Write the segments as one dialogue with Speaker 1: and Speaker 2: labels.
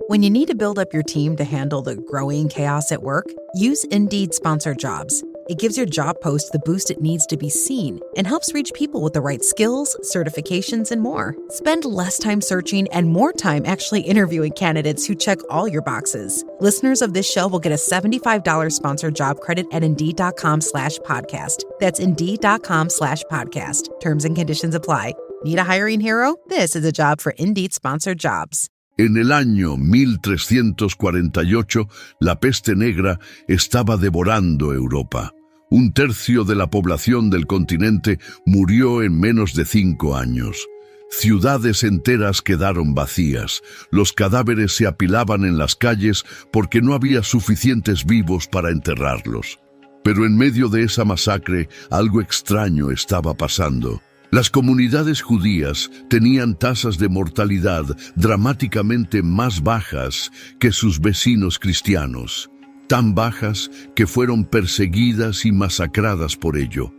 Speaker 1: When you need to build up your team to handle the growing chaos at work, use Indeed Sponsored Jobs. It gives your job post the boost it needs to be seen and helps reach people with the right skills, certifications, and more. Spend less time searching and more time actually interviewing candidates who check all your boxes. Listeners of this show will get a $75 sponsored job credit at Indeed.com/podcast. That's Indeed.com/podcast. Terms and conditions apply. Need a hiring hero? This is a job for Indeed Sponsored Jobs.
Speaker 2: En el año 1348, la peste negra estaba devorando Europa. Un tercio de la población del continente murió en menos de 5 años. Ciudades enteras quedaron vacías. Los cadáveres se apilaban en las calles porque no había suficientes vivos para enterrarlos. Pero en medio de esa masacre, algo extraño estaba pasando. Las comunidades judías tenían tasas de mortalidad dramáticamente más bajas que sus vecinos cristianos, tan bajas que fueron perseguidas y masacradas por ello,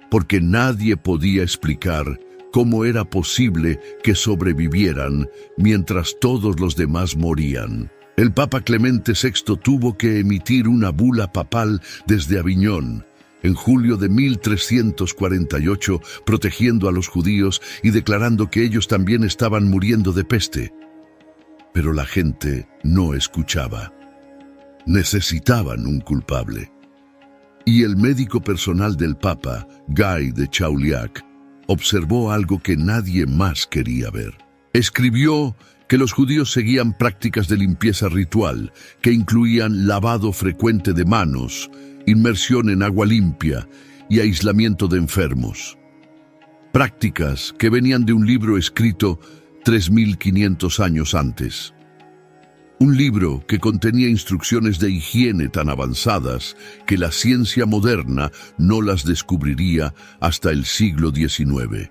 Speaker 2: porque nadie podía explicar cómo era posible que sobrevivieran mientras todos los demás morían. El Papa Clemente VI tuvo que emitir una bula papal desde Aviñón, en julio de 1348, protegiendo a los judíos y declarando que ellos también estaban muriendo de peste. Pero la gente no escuchaba. Necesitaban un culpable. Y el médico personal del Papa, Guy de Chauliac, observó algo que nadie más quería ver. Escribió que los judíos seguían prácticas de limpieza ritual, que incluían lavado frecuente de manos, inmersión en agua limpia y aislamiento de enfermos. Prácticas que venían de un libro escrito 3500 años antes. Un libro que contenía instrucciones de higiene tan avanzadas que la ciencia moderna no las descubriría hasta el siglo XIX.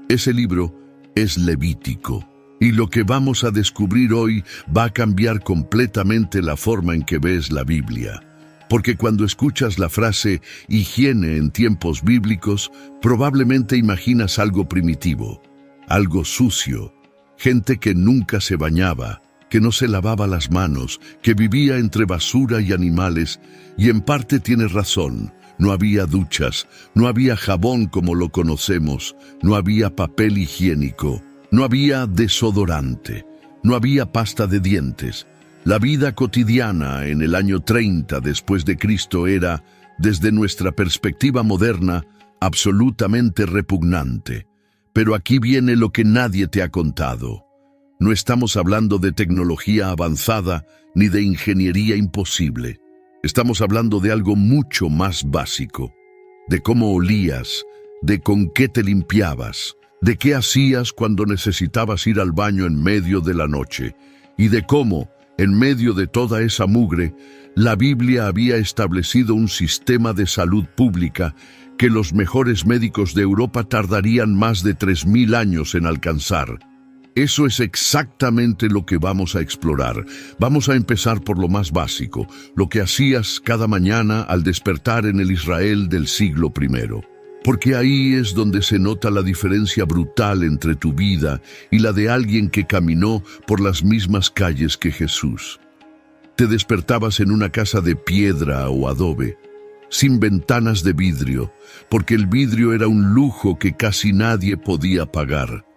Speaker 2: Ese libro es Levítico, y lo que vamos a descubrir hoy va a cambiar completamente la forma en que ves la Biblia. Porque cuando escuchas la frase higiene en tiempos bíblicos, probablemente imaginas algo primitivo, algo sucio, gente que nunca se bañaba, que no se lavaba las manos, que vivía entre basura y animales, y en parte tienes razón. No había duchas, no había jabón como lo conocemos, no había papel higiénico, no había desodorante, no había pasta de dientes. La vida cotidiana en el año 30 después de Cristo era, desde nuestra perspectiva moderna, absolutamente repugnante. Pero aquí viene lo que nadie te ha contado. No estamos hablando de tecnología avanzada ni de ingeniería imposible. Estamos hablando de algo mucho más básico, de cómo olías, de con qué te limpiabas, de qué hacías cuando necesitabas ir al baño en medio de la noche, y de cómo, en medio de toda esa mugre, la Biblia había establecido un sistema de salud pública que los mejores médicos de Europa tardarían más de 3000 años en alcanzar. Eso es exactamente lo que vamos a explorar. Vamos a empezar por lo más básico, lo que hacías cada mañana al despertar en el Israel del siglo I. Porque ahí es donde se nota la diferencia brutal entre tu vida y la de alguien que caminó por las mismas calles que Jesús. Te despertabas en una casa de piedra o adobe, sin ventanas de vidrio, porque el vidrio era un lujo que casi nadie podía pagar.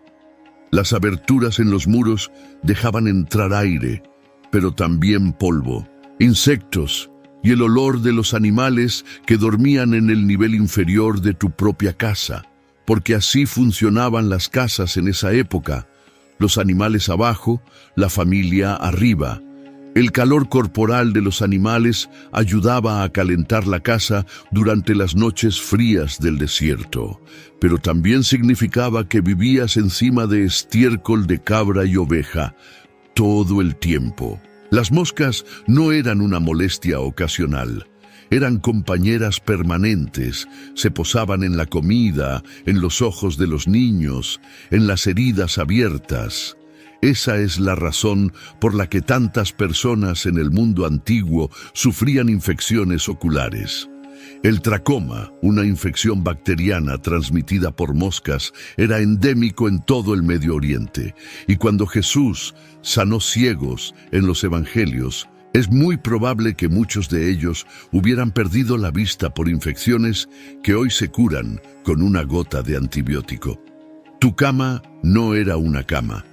Speaker 2: Las aberturas en los muros dejaban entrar aire, pero también polvo, insectos, y el olor de los animales que dormían en el nivel inferior de tu propia casa, porque así funcionaban las casas en esa época, los animales abajo, la familia arriba. El calor corporal de los animales ayudaba a calentar la casa durante las noches frías del desierto, pero también significaba que vivías encima de estiércol de cabra y oveja todo el tiempo. Las moscas no eran una molestia ocasional, eran compañeras permanentes, se posaban en la comida, en los ojos de los niños, en las heridas abiertas. Esa es la razón por la que tantas personas en el mundo antiguo sufrían infecciones oculares. El tracoma, una infección bacteriana transmitida por moscas, era endémico en todo el Medio Oriente. Y cuando Jesús sanó ciegos en los evangelios, es muy probable que muchos de ellos hubieran perdido la vista por infecciones que hoy se curan con una gota de antibiótico. Tu cama no era una cama,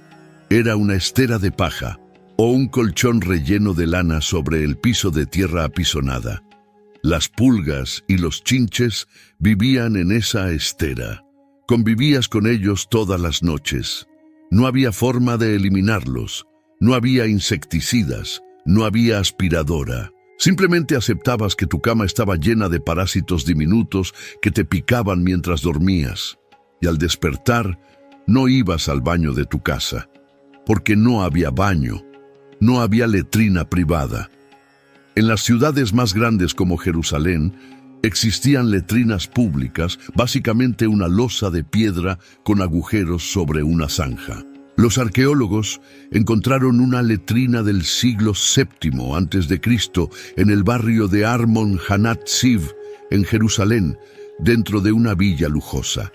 Speaker 2: era una estera de paja o un colchón relleno de lana sobre el piso de tierra apisonada. Las pulgas y los chinches vivían en esa estera. Convivías con ellos todas las noches. No había forma de eliminarlos, no había insecticidas, no había aspiradora. Simplemente aceptabas que tu cama estaba llena de parásitos diminutos que te picaban mientras dormías. Y al despertar, no ibas al baño de tu casa, porque no había baño, no había letrina privada. En las ciudades más grandes como Jerusalén, existían letrinas públicas, básicamente una losa de piedra con agujeros sobre una zanja. Los arqueólogos encontraron una letrina del siglo VII a.C. en el barrio de Armon Hanat-Ziv, en Jerusalén, dentro de una villa lujosa.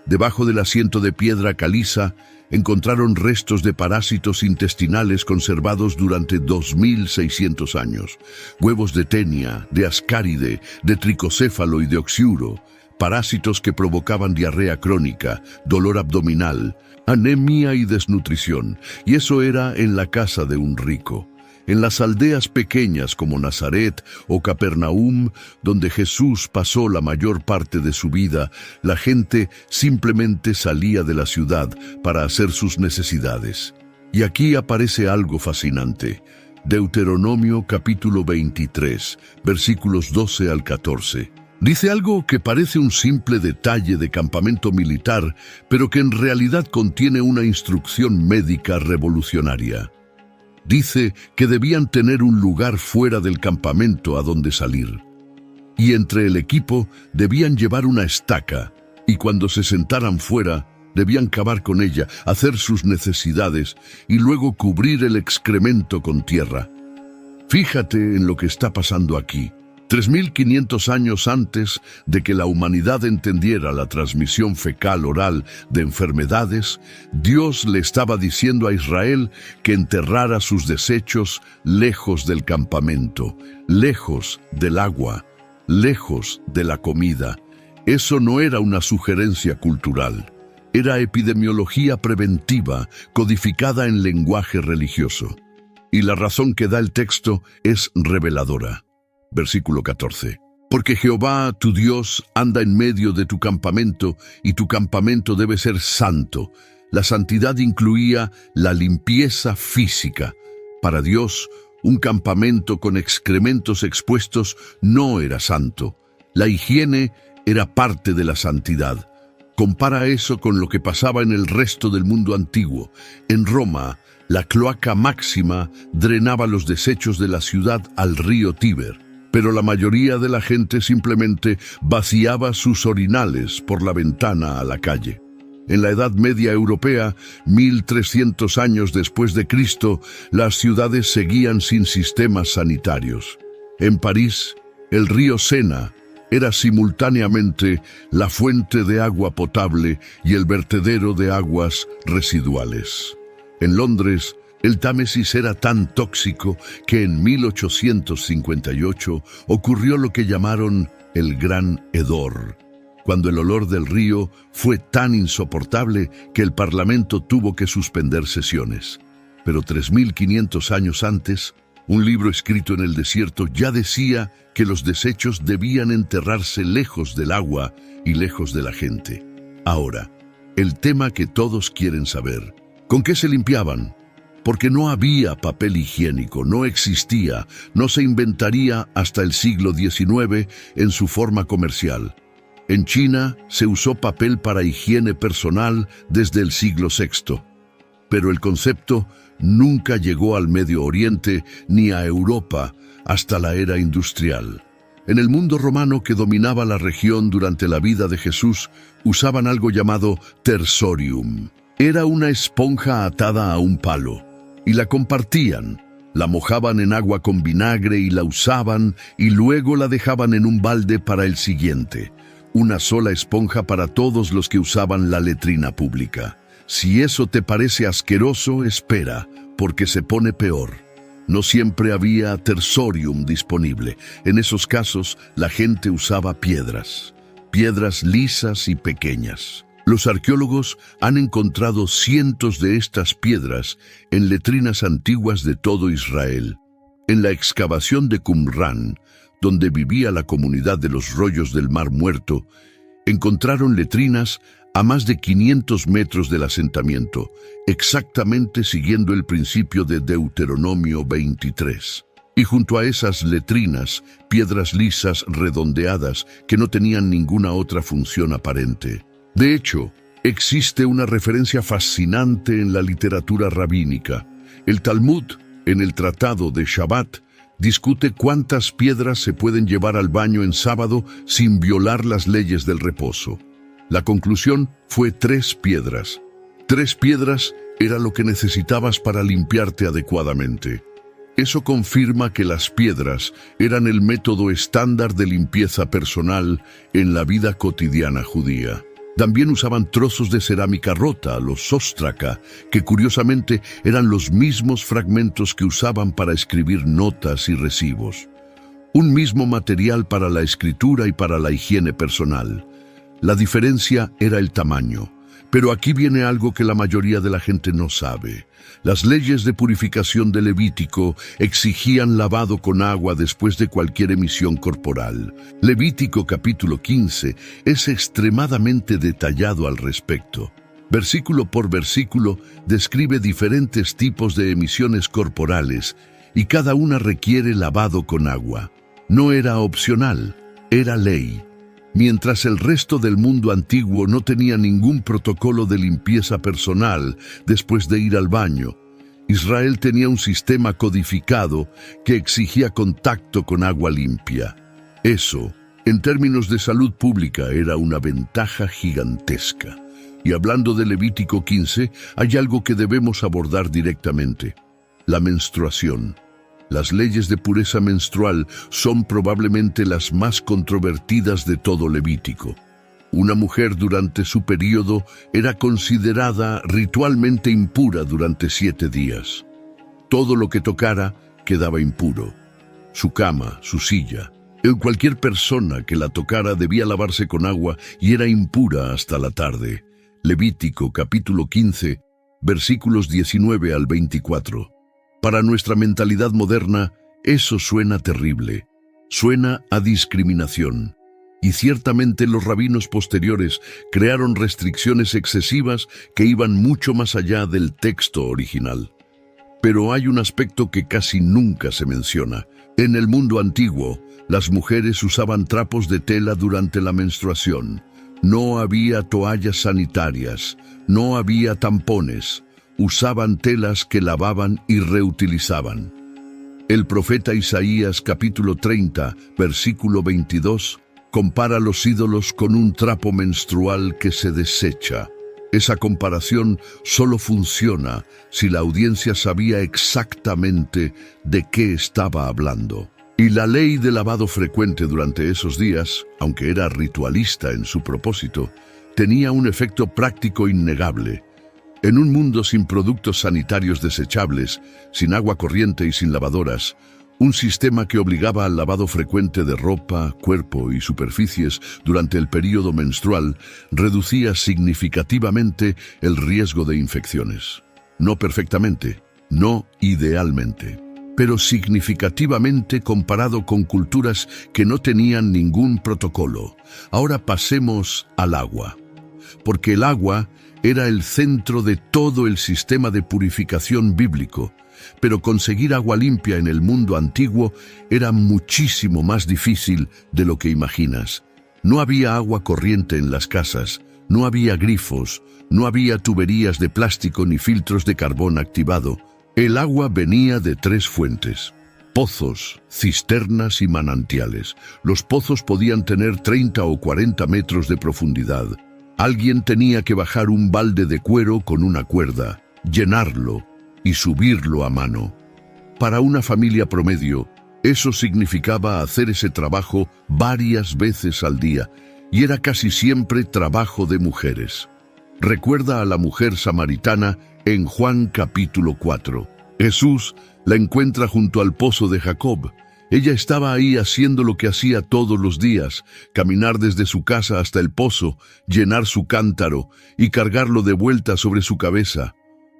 Speaker 2: Debajo del asiento de piedra caliza, encontraron restos de parásitos intestinales conservados durante 2600 años, huevos de tenia, de ascáride, de tricocéfalo y de oxiuro, parásitos que provocaban diarrea crónica, dolor abdominal, anemia y desnutrición, y eso era en la casa de un rico. En las aldeas pequeñas como Nazaret o Capernaum, donde Jesús pasó la mayor parte de su vida, la gente simplemente salía de la ciudad para hacer sus necesidades. Y aquí aparece algo fascinante. Deuteronomio capítulo 23, versículos 12 al 14. Dice algo que parece un simple detalle de campamento militar, pero que en realidad contiene una instrucción médica revolucionaria. Dice que debían tener un lugar fuera del campamento a donde salir. Y entre el equipo debían llevar una estaca, y cuando se sentaran fuera, debían cavar con ella, hacer sus necesidades y luego cubrir el excremento con tierra. Fíjate en lo que está pasando aquí. 3500 años antes de que la humanidad entendiera la transmisión fecal oral de enfermedades, Dios le estaba diciendo a Israel que enterrara sus desechos lejos del campamento, lejos del agua, lejos de la comida. Eso no era una sugerencia cultural, era epidemiología preventiva codificada en lenguaje religioso. Y la razón que da el texto es reveladora. Versículo 14. Porque Jehová, tu Dios, anda en medio de tu campamento, y tu campamento debe ser santo. La santidad incluía la limpieza física. Para Dios, un campamento con excrementos expuestos no era santo. La higiene era parte de la santidad. Compara eso con lo que pasaba en el resto del mundo antiguo. En Roma, la cloaca máxima drenaba los desechos de la ciudad al río Tíber. Pero la mayoría de la gente simplemente vaciaba sus orinales por la ventana a la calle. En la Edad Media Europea, 1300 años después de Cristo, las ciudades seguían sin sistemas sanitarios. En París, el río Sena era simultáneamente la fuente de agua potable y el vertedero de aguas residuales. En Londres, el Támesis era tan tóxico que en 1858 ocurrió lo que llamaron el Gran Hedor, cuando el olor del río fue tan insoportable que el Parlamento tuvo que suspender sesiones. Pero 3500 años antes, un libro escrito en el desierto ya decía que los desechos debían enterrarse lejos del agua y lejos de la gente. Ahora, el tema que todos quieren saber: ¿con qué se limpiaban? Porque no había papel higiénico, no existía, no se inventaría hasta el siglo XIX en su forma comercial. En China se usó papel para higiene personal desde el siglo VI, pero el concepto nunca llegó al Medio Oriente ni a Europa hasta la era industrial. En el mundo romano que dominaba la región durante la vida de Jesús, usaban algo llamado tersorium. Era una esponja atada a un palo, y la compartían. La mojaban en agua con vinagre y la usaban y luego la dejaban en un balde para el siguiente. Una sola esponja para todos los que usaban la letrina pública. Si eso te parece asqueroso, espera, porque se pone peor. No siempre había tersorium disponible. En esos casos, la gente usaba piedras lisas y pequeñas. Los arqueólogos han encontrado cientos de estas piedras en letrinas antiguas de todo Israel. En la excavación de Qumran, donde vivía la comunidad de los rollos del Mar Muerto, encontraron letrinas a más de 500 metros del asentamiento, exactamente siguiendo el principio de Deuteronomio 23. Y junto a esas letrinas, piedras lisas redondeadas que no tenían ninguna otra función aparente. De hecho, existe una referencia fascinante en la literatura rabínica. El Talmud, en el Tratado de Shabbat, discute cuántas piedras se pueden llevar al baño en sábado sin violar las leyes del reposo. La conclusión fue 3 piedras. 3 piedras era lo que necesitabas para limpiarte adecuadamente. Eso confirma que las piedras eran el método estándar de limpieza personal en la vida cotidiana judía. También usaban trozos de cerámica rota, los ostraca, que curiosamente eran los mismos fragmentos que usaban para escribir notas y recibos. Un mismo material para la escritura y para la higiene personal. La diferencia era el tamaño. Pero aquí viene algo que la mayoría de la gente no sabe. Las leyes de purificación de Levítico exigían lavado con agua después de cualquier emisión corporal. Levítico capítulo 15 es extremadamente detallado al respecto. Versículo por versículo describe diferentes tipos de emisiones corporales y cada una requiere lavado con agua. No era opcional, era ley. Mientras el resto del mundo antiguo no tenía ningún protocolo de limpieza personal después de ir al baño, Israel tenía un sistema codificado que exigía contacto con agua limpia. Eso, en términos de salud pública, era una ventaja gigantesca. Y hablando de Levítico 15, hay algo que debemos abordar directamente: la menstruación. Las leyes de pureza menstrual son probablemente las más controvertidas de todo Levítico. Una mujer durante su período era considerada ritualmente impura durante 7 días. Todo lo que tocara quedaba impuro. Su cama, su silla. Cualquier persona que la tocara debía lavarse con agua y era impura hasta la tarde. Levítico capítulo 15, versículos 19 al 24. Para nuestra mentalidad moderna, eso suena terrible. Suena a discriminación. Y ciertamente los rabinos posteriores crearon restricciones excesivas que iban mucho más allá del texto original. Pero hay un aspecto que casi nunca se menciona. En el mundo antiguo, las mujeres usaban trapos de tela durante la menstruación. No había toallas sanitarias, no había tampones. Usaban telas que lavaban y reutilizaban. El profeta Isaías capítulo 30, versículo 22, compara los ídolos con un trapo menstrual que se desecha. Esa comparación solo funciona si la audiencia sabía exactamente de qué estaba hablando. Y la ley de lavado frecuente durante esos días, aunque era ritualista en su propósito, tenía un efecto práctico innegable. En un mundo sin productos sanitarios desechables, sin agua corriente y sin lavadoras, un sistema que obligaba al lavado frecuente de ropa, cuerpo y superficies durante el período menstrual reducía significativamente el riesgo de infecciones. No perfectamente, no idealmente, pero significativamente comparado con culturas que no tenían ningún protocolo. Ahora pasemos al agua, porque el agua era el centro de todo el sistema de purificación bíblico, pero conseguir agua limpia en el mundo antiguo era muchísimo más difícil de lo que imaginas. No había agua corriente en las casas, no había grifos, no había tuberías de plástico ni filtros de carbón activado. El agua venía de 3 fuentes: pozos, cisternas y manantiales. Los pozos podían tener 30 o 40 metros de profundidad. Alguien tenía que bajar un balde de cuero con una cuerda, llenarlo y subirlo a mano. Para una familia promedio, eso significaba hacer ese trabajo varias veces al día, y era casi siempre trabajo de mujeres. Recuerda a la mujer samaritana en Juan capítulo 4. Jesús la encuentra junto al pozo de Jacob. Ella estaba ahí haciendo lo que hacía todos los días, caminar desde su casa hasta el pozo, llenar su cántaro y cargarlo de vuelta sobre su cabeza.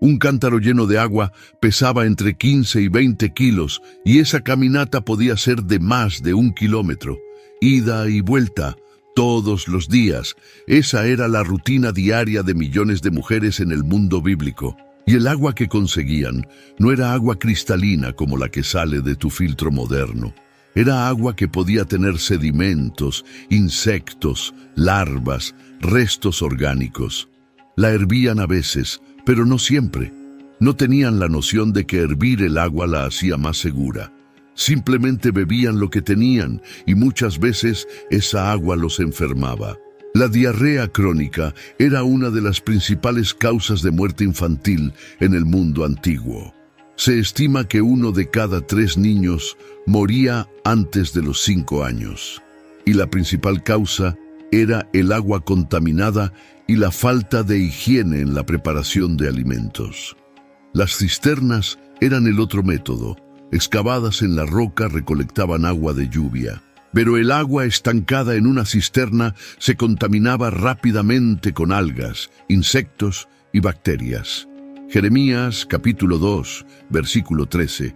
Speaker 2: Un cántaro lleno de agua pesaba entre 15 y 20 kilos y esa caminata podía ser de más de 1 kilómetro. Ida y vuelta, todos los días. Esa era la rutina diaria de millones de mujeres en el mundo bíblico. Y el agua que conseguían no era agua cristalina como la que sale de tu filtro moderno. Era agua que podía tener sedimentos, insectos, larvas, restos orgánicos. La hervían a veces, pero no siempre. No tenían la noción de que hervir el agua la hacía más segura. Simplemente bebían lo que tenían y muchas veces esa agua los enfermaba. La diarrea crónica era una de las principales causas de muerte infantil en el mundo antiguo. Se estima que 1 de cada 3 niños moría antes de los 5 años. Y la principal causa era el agua contaminada y la falta de higiene en la preparación de alimentos. Las cisternas eran el otro método. Excavadas en la roca recolectaban agua de lluvia. Pero el agua estancada en una cisterna se contaminaba rápidamente con algas, insectos y bacterias. Jeremías capítulo 2, versículo 13.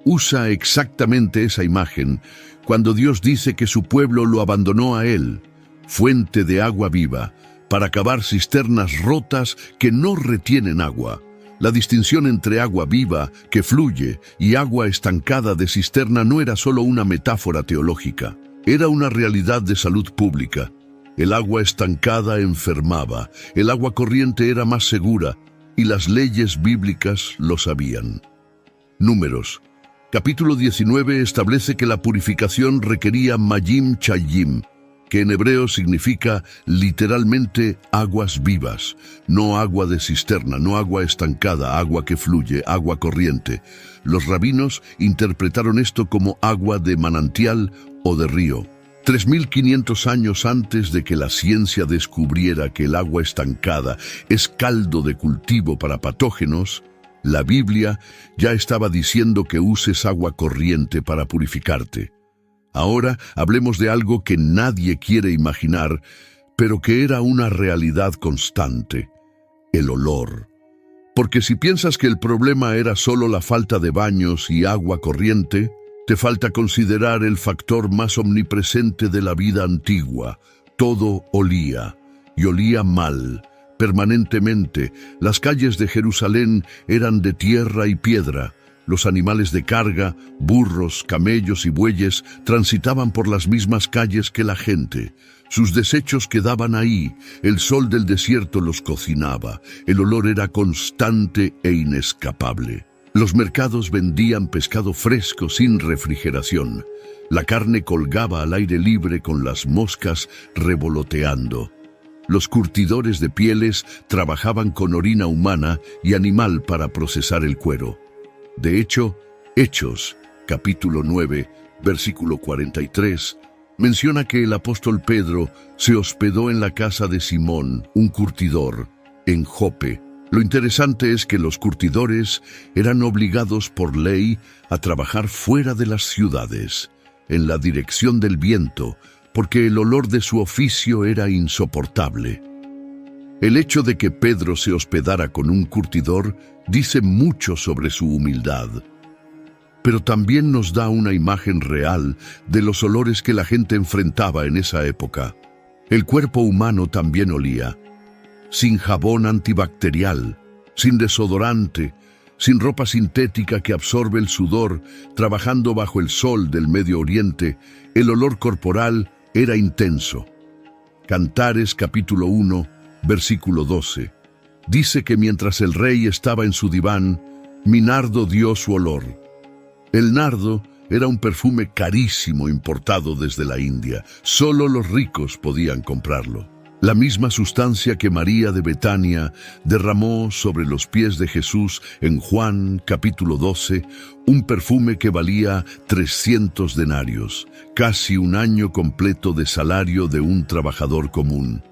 Speaker 2: Usa exactamente esa imagen cuando Dios dice que su pueblo lo abandonó a él, fuente de agua viva, para cavar cisternas rotas que no retienen agua. La distinción entre agua viva, que fluye, y agua estancada de cisterna no era solo una metáfora teológica, era una realidad de salud pública. El agua estancada enfermaba, el agua corriente era más segura, y las leyes bíblicas lo sabían. Números. Capítulo 19 establece que la purificación requería mayim chayim, que en hebreo significa literalmente aguas vivas, no agua de cisterna, no agua estancada, agua que fluye, agua corriente. Los rabinos interpretaron esto como agua de manantial o de río. 3.500 años antes de que la ciencia descubriera que el agua estancada es caldo de cultivo para patógenos, la Biblia ya estaba diciendo que uses agua corriente para purificarte. Ahora hablemos de algo que nadie quiere imaginar, pero que era una realidad constante: el olor. Porque si piensas que el problema era solo la falta de baños y agua corriente, te falta considerar el factor más omnipresente de la vida antigua. Todo olía, y olía mal, permanentemente. Las calles de Jerusalén eran de tierra y piedra. Los animales de carga, burros, camellos y bueyes, transitaban por las mismas calles que la gente. Sus desechos quedaban ahí, el sol del desierto los cocinaba, el olor era constante e inescapable. Los mercados vendían pescado fresco sin refrigeración. La carne colgaba al aire libre con las moscas revoloteando. Los curtidores de pieles trabajaban con orina humana y animal para procesar el cuero. De hecho, Hechos, capítulo 9, versículo 43, menciona que el apóstol Pedro se hospedó en la casa de Simón, un curtidor, en Jope. Lo interesante es que los curtidores eran obligados por ley a trabajar fuera de las ciudades, en la dirección del viento, porque el olor de su oficio era insoportable. El hecho de que Pedro se hospedara con un curtidor dice mucho sobre su humildad, pero también nos da una imagen real de los olores que la gente enfrentaba en esa época. El cuerpo humano también olía, sin jabón antibacterial, sin desodorante, sin ropa sintética que absorbe el sudor, trabajando bajo el sol del Medio Oriente. El olor corporal era intenso. Cantares capítulo 1, versículo 12. Dice que mientras el rey estaba en su diván, mi nardo dio su olor. El nardo era un perfume carísimo importado desde la India. Solo los ricos podían comprarlo. la misma sustancia que María de Betania derramó sobre los pies de Jesús en Juan capítulo 12, un perfume que valía 300 denarios, casi un año completo de salario de un trabajador común.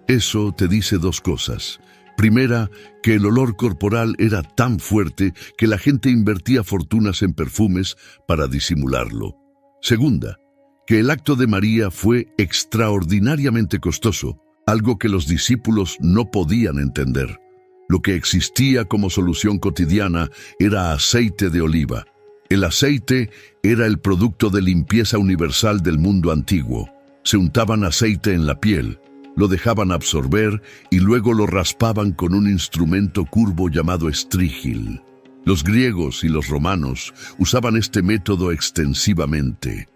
Speaker 2: Eso te dice dos cosas. Primera, que el olor corporal era tan fuerte que la gente invertía fortunas en perfumes para disimularlo. Segunda, que el acto de María fue extraordinariamente costoso, algo que los discípulos no podían entender. Lo que existía como solución cotidiana era aceite de oliva. El aceite era el producto de limpieza universal del mundo antiguo. Se untaban aceite en la piel, lo dejaban absorber y luego lo raspaban con un instrumento curvo llamado estrígil. Los griegos y los romanos usaban este método extensivamente.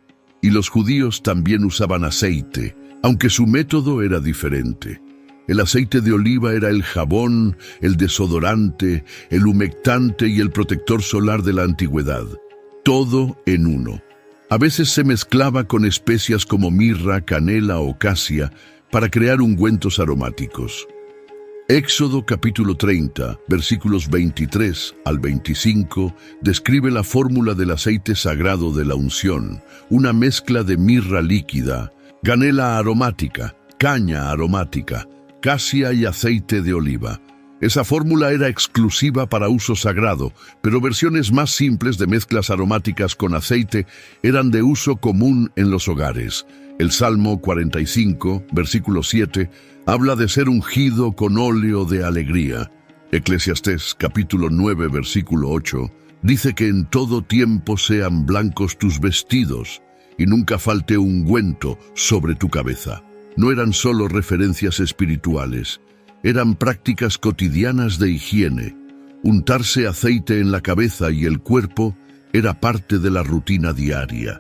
Speaker 2: Y los judíos también usaban aceite, aunque su método era diferente. El aceite de oliva era el jabón, el desodorante, el humectante y el protector solar de la antigüedad. Todo en uno. A veces se mezclaba con especias como mirra, canela o casia para crear ungüentos aromáticos. Éxodo capítulo 30, versículos 23 al 25, describe la fórmula del aceite sagrado de la unción, una mezcla de mirra líquida, canela aromática, caña aromática, casia y aceite de oliva. Esa fórmula era exclusiva para uso sagrado, pero versiones más simples de mezclas aromáticas con aceite eran de uso común en los hogares. El Salmo 45, versículo 7, habla de ser ungido con óleo de alegría. Eclesiastés capítulo 9, versículo 8, dice que en todo tiempo sean blancos tus vestidos y nunca falte ungüento sobre tu cabeza. No eran solo referencias espirituales, eran prácticas cotidianas de higiene. Untarse aceite en la cabeza y el cuerpo era parte de la rutina diaria.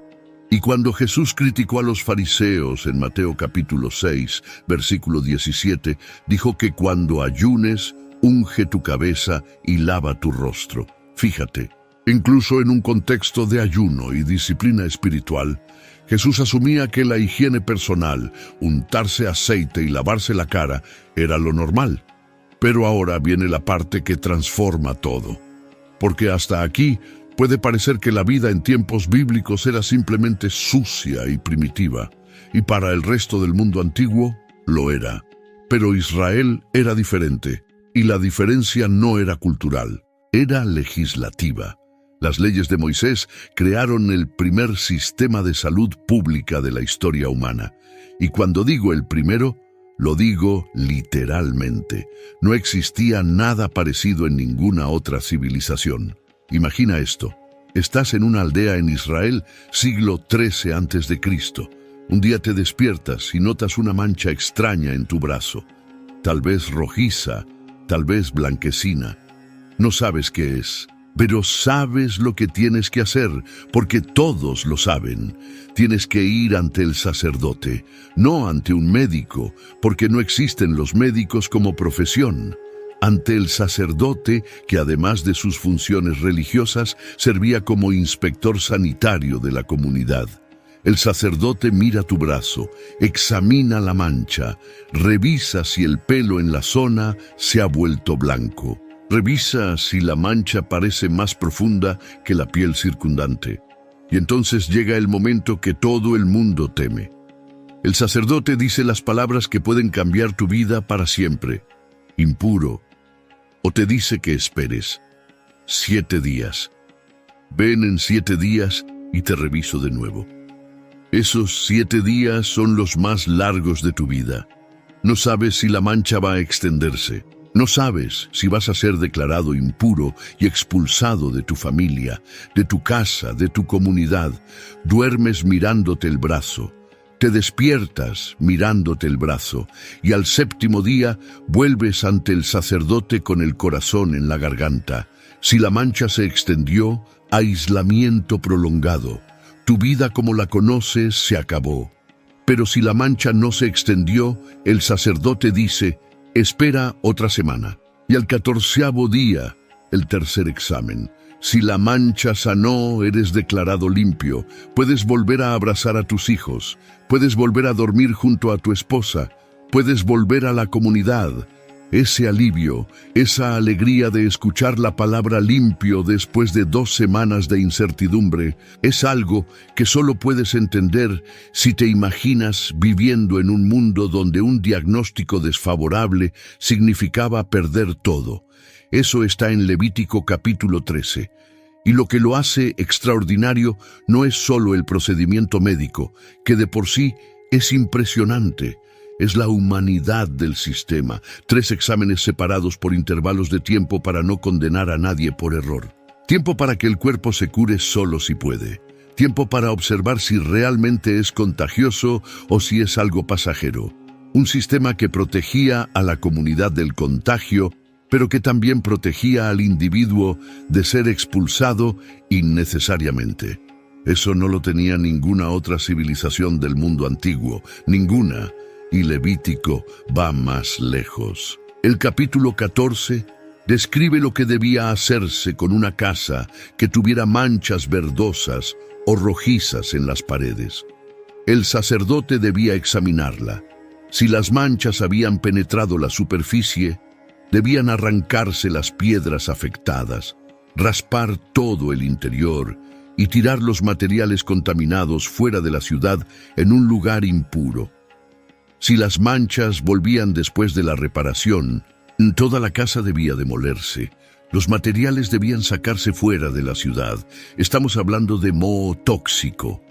Speaker 2: Y cuando Jesús criticó a los fariseos en Mateo capítulo 6, versículo 17, dijo que cuando ayunes, unge tu cabeza y lava tu rostro. Fíjate, incluso en un contexto de ayuno y disciplina espiritual, Jesús asumía que la higiene personal, untarse aceite y lavarse la cara, era lo normal. Pero ahora viene la parte que transforma todo. Porque hasta aquí puede parecer que la vida en tiempos bíblicos era simplemente sucia y primitiva, y para el resto del mundo antiguo lo era. Pero Israel era diferente, y la diferencia no era cultural, era legislativa. Las leyes de Moisés crearon el primer sistema de salud pública de la historia humana. Y cuando digo el primero, lo digo literalmente. No existía nada parecido en ninguna otra civilización. Imagina esto. Estás en una aldea en Israel, siglo XIII a.C. Un día te despiertas y notas una mancha extraña en tu brazo. Tal vez rojiza, tal vez blanquecina. No sabes qué es. Pero sabes lo que tienes que hacer, porque todos lo saben. Tienes que ir ante el sacerdote, no ante un médico, porque no existen los médicos como profesión. Ante el sacerdote, que además de sus funciones religiosas, servía como inspector sanitario de la comunidad. El sacerdote mira tu brazo, examina la mancha, revisa si el pelo en la zona se ha vuelto blanco. Revisa si la mancha parece más profunda que la piel circundante. Y entonces llega el momento que todo el mundo teme. El sacerdote dice las palabras que pueden cambiar tu vida para siempre. Impuro. O te dice que esperes. 7 días. Ven en 7 días y te reviso de nuevo. Esos 7 días son los más largos de tu vida. No sabes si la mancha va a extenderse. No sabes si vas a ser declarado impuro y expulsado de tu familia, de tu casa, de tu comunidad. Duermes mirándote el brazo. Te despiertas mirándote el brazo y al 7º día vuelves ante el sacerdote con el corazón en la garganta. Si la mancha se extendió, aislamiento prolongado. Tu vida como la conoces se acabó. Pero si la mancha no se extendió, el sacerdote dice: espera otra semana. Y al 14º día, el tercer examen. Si la mancha sanó, eres declarado limpio. Puedes volver a abrazar a tus hijos. Puedes volver a dormir junto a tu esposa. Puedes volver a la comunidad. Ese alivio, esa alegría de escuchar la palabra limpio después de 2 semanas de incertidumbre, es algo que solo puedes entender si te imaginas viviendo en un mundo donde un diagnóstico desfavorable significaba perder todo. Eso está en Levítico capítulo 13. Y lo que lo hace extraordinario no es solo el procedimiento médico, que de por sí es impresionante. Es la humanidad del sistema, 3 exámenes separados por intervalos de tiempo para no condenar a nadie por error. Tiempo para que el cuerpo se cure solo si puede. Tiempo para observar si realmente es contagioso o si es algo pasajero. Un sistema que protegía a la comunidad del contagio, pero que también protegía al individuo de ser expulsado innecesariamente. Eso no lo tenía ninguna otra civilización del mundo antiguo, ninguna. Y Levítico va más lejos. El capítulo 14 describe lo que debía hacerse con una casa que tuviera manchas verdosas o rojizas en las paredes. El sacerdote debía examinarla. Si las manchas habían penetrado la superficie, debían arrancarse las piedras afectadas, raspar todo el interior y tirar los materiales contaminados fuera de la ciudad en un lugar impuro. Si las manchas volvían después de la reparación, toda la casa debía demolerse. Los materiales debían sacarse fuera de la ciudad. Estamos hablando de moho tóxico.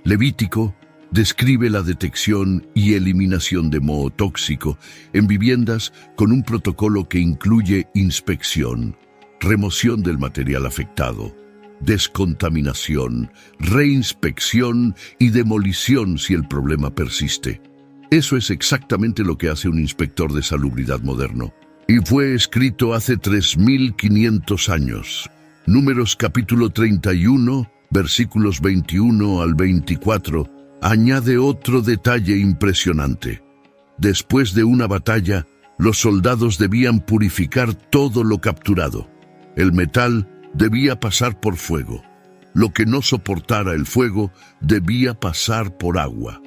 Speaker 2: Levítico describe la detección y eliminación de moho tóxico en viviendas con un protocolo que incluye inspección, remoción del material afectado, descontaminación, reinspección y demolición si el problema persiste. Eso es exactamente lo que hace un inspector de salubridad moderno. Y fue escrito hace 3.500 años. Números capítulo 31, versículos 21 al 24, añade otro detalle impresionante. Después de una batalla, los soldados debían purificar todo lo capturado. El metal debía pasar por fuego. Lo que no soportara el fuego debía pasar por agua.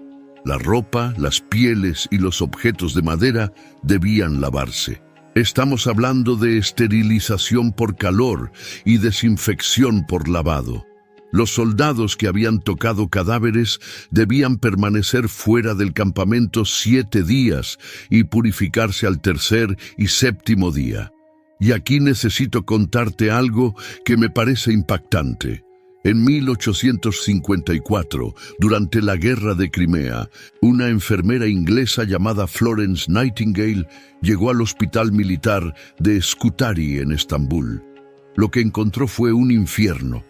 Speaker 2: La ropa, las pieles y los objetos de madera debían lavarse. Estamos hablando de esterilización por calor y desinfección por lavado. Los soldados que habían tocado cadáveres debían permanecer fuera del campamento 7 días y purificarse al 3er y 7º día. Y aquí necesito contarte algo que me parece impactante. En 1854, durante la Guerra de Crimea, una enfermera inglesa llamada Florence Nightingale llegó al hospital militar de Scutari en Estambul. Lo que encontró fue un infierno.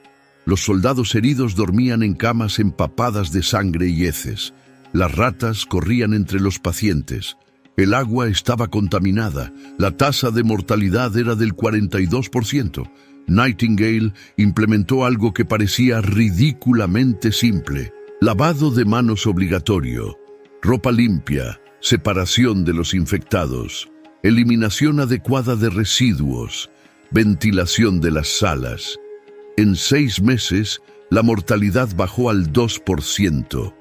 Speaker 2: Los soldados heridos dormían en camas empapadas de sangre y heces. Las ratas corrían entre los pacientes. El agua estaba contaminada. La tasa de mortalidad era del 42%. Nightingale implementó algo que parecía ridículamente simple: lavado de manos obligatorio, ropa limpia, separación de los infectados, eliminación adecuada de residuos, ventilación de las salas. En 6 meses, la mortalidad bajó al 2%,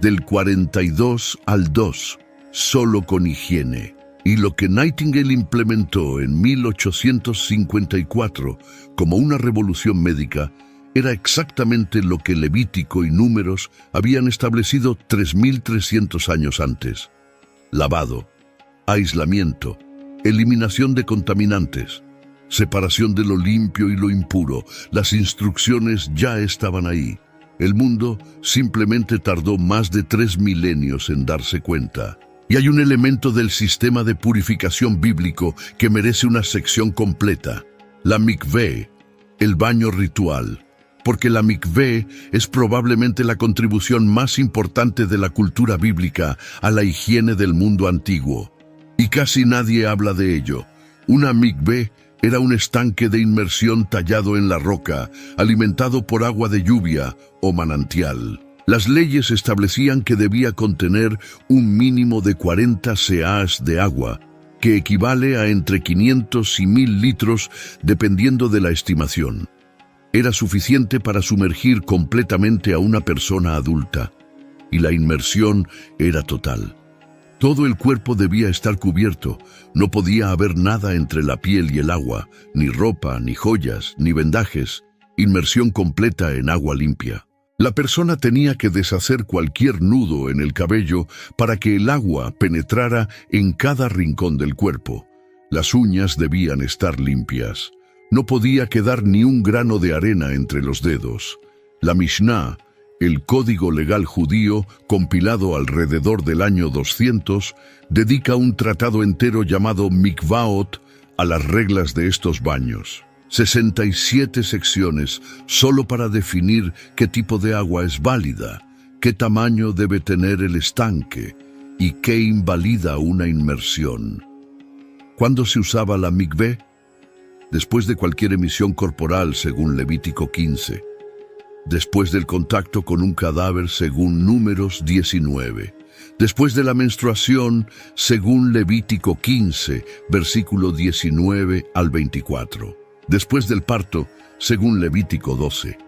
Speaker 2: del 42 al 2, solo con higiene. Y lo que Nightingale implementó en 1854 como una revolución médica era exactamente lo que Levítico y Números habían establecido 3.300 años antes. Lavado, aislamiento, eliminación de contaminantes, separación de lo limpio y lo impuro. Las instrucciones ya estaban ahí. El mundo simplemente tardó más de 3 milenios en darse cuenta. Y hay un elemento del sistema de purificación bíblico que merece una sección completa: la mikvé, el baño ritual. Porque la mikvé es probablemente la contribución más importante de la cultura bíblica a la higiene del mundo antiguo. Y casi nadie habla de ello. Una mikvé era un estanque de inmersión tallado en la roca, alimentado por agua de lluvia o manantial. Las leyes establecían que debía contener un mínimo de 40 seás de agua, que equivale a entre 500 y 1.000 litros dependiendo de la estimación. Era suficiente para sumergir completamente a una persona adulta, y la inmersión era total. Todo el cuerpo debía estar cubierto, no podía haber nada entre la piel y el agua, ni ropa, ni joyas, ni vendajes, inmersión completa en agua limpia. La persona tenía que deshacer cualquier nudo en el cabello para que el agua penetrara en cada rincón del cuerpo. Las uñas debían estar limpias. No podía quedar ni un grano de arena entre los dedos. La Mishnah, el código legal judío, compilado alrededor del año 200, dedica un tratado entero llamado Mikvaot a las reglas de estos baños. 67 secciones solo para definir qué tipo de agua es válida, qué tamaño debe tener el estanque y qué invalida una inmersión. ¿Cuándo se usaba la mikvé? Después de cualquier emisión corporal, según Levítico 15. Después del contacto con un cadáver, según Números 19. Después de la menstruación, según Levítico 15, versículo 19 al 24. Después del parto, según Levítico 12.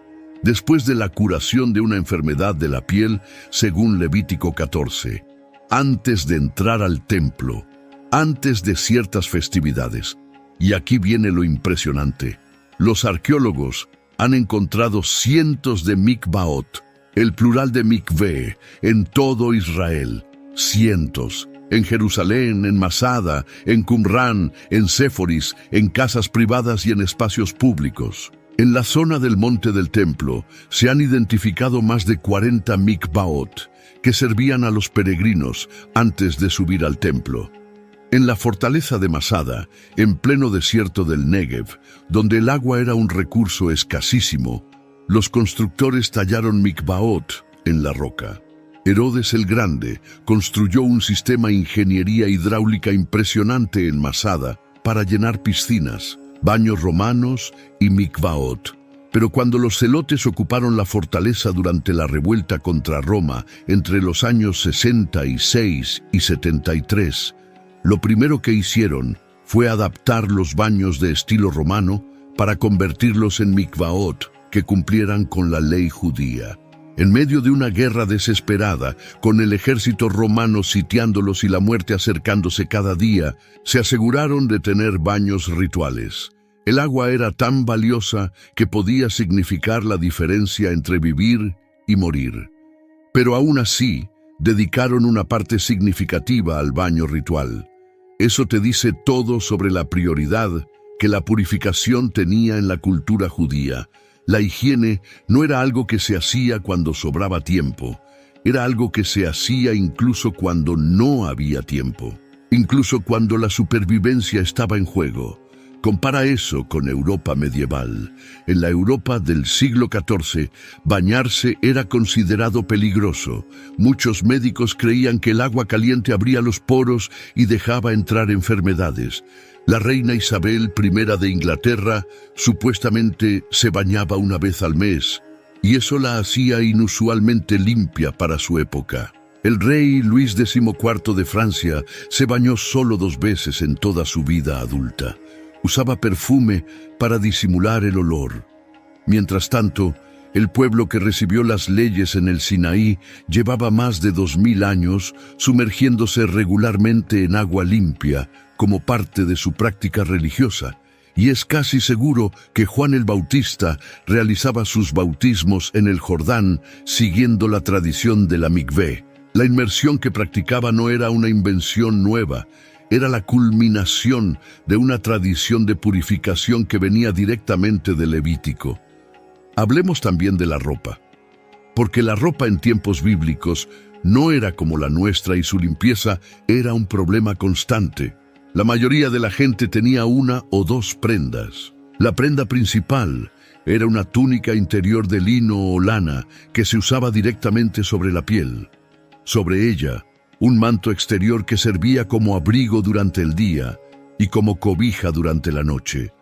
Speaker 2: Después de la curación de una enfermedad de la piel, según Levítico 14. Antes de entrar al templo, antes de ciertas festividades. Y aquí viene lo impresionante. Los arqueólogos han encontrado cientos de mikvaot, el plural de mikvé, en todo Israel. Cientos. En Jerusalén, en Masada, en Qumrán, en Séforis, en casas privadas y en espacios públicos. En la zona del monte del templo se han identificado más de 40 mikvaot que servían a los peregrinos antes de subir al templo. En la fortaleza de Masada, en pleno desierto del Negev, donde el agua era un recurso escasísimo, los constructores tallaron mikvaot en la roca. Herodes el Grande construyó un sistema de ingeniería hidráulica impresionante en Masada para llenar piscinas, baños romanos y mikvaot. Pero cuando los celotes ocuparon la fortaleza durante la revuelta contra Roma entre los años 66 y 73, lo primero que hicieron fue adaptar los baños de estilo romano para convertirlos en mikvaot que cumplieran con la ley judía. En medio de una guerra desesperada, con el ejército romano sitiándolos y la muerte acercándose cada día, se aseguraron de tener baños rituales. El agua era tan valiosa que podía significar la diferencia entre vivir y morir. Pero aún así, dedicaron una parte significativa al baño ritual. Eso te dice todo sobre la prioridad que la purificación tenía en la cultura judía. La higiene no era algo que se hacía cuando sobraba tiempo, era algo que se hacía incluso cuando no había tiempo, incluso cuando la supervivencia estaba en juego. Compara eso con Europa medieval. En la Europa del siglo XIV, bañarse era considerado peligroso. Muchos médicos creían que el agua caliente abría los poros y dejaba entrar enfermedades. La reina Isabel I de Inglaterra supuestamente se bañaba una vez al mes, y eso la hacía inusualmente limpia para su época. El rey Luis XIV de Francia se bañó solo 2 veces en toda su vida adulta. Usaba perfume para disimular el olor. Mientras tanto, el pueblo que recibió las leyes en el Sinaí llevaba más de 2000 años sumergiéndose regularmente en agua limpia como parte de su práctica religiosa, y es casi seguro que Juan el Bautista realizaba sus bautismos en el Jordán siguiendo la tradición de la mikvé. La inmersión que practicaba no era una invención nueva, era la culminación de una tradición de purificación que venía directamente del Levítico. Hablemos también de la ropa, porque la ropa en tiempos bíblicos no era como la nuestra y su limpieza era un problema constante. La mayoría de la gente tenía 1 o 2 prendas. La prenda principal era una túnica interior de lino o lana que se usaba directamente sobre la piel. Sobre ella, un manto exterior que servía como abrigo durante el día y como cobija durante la noche.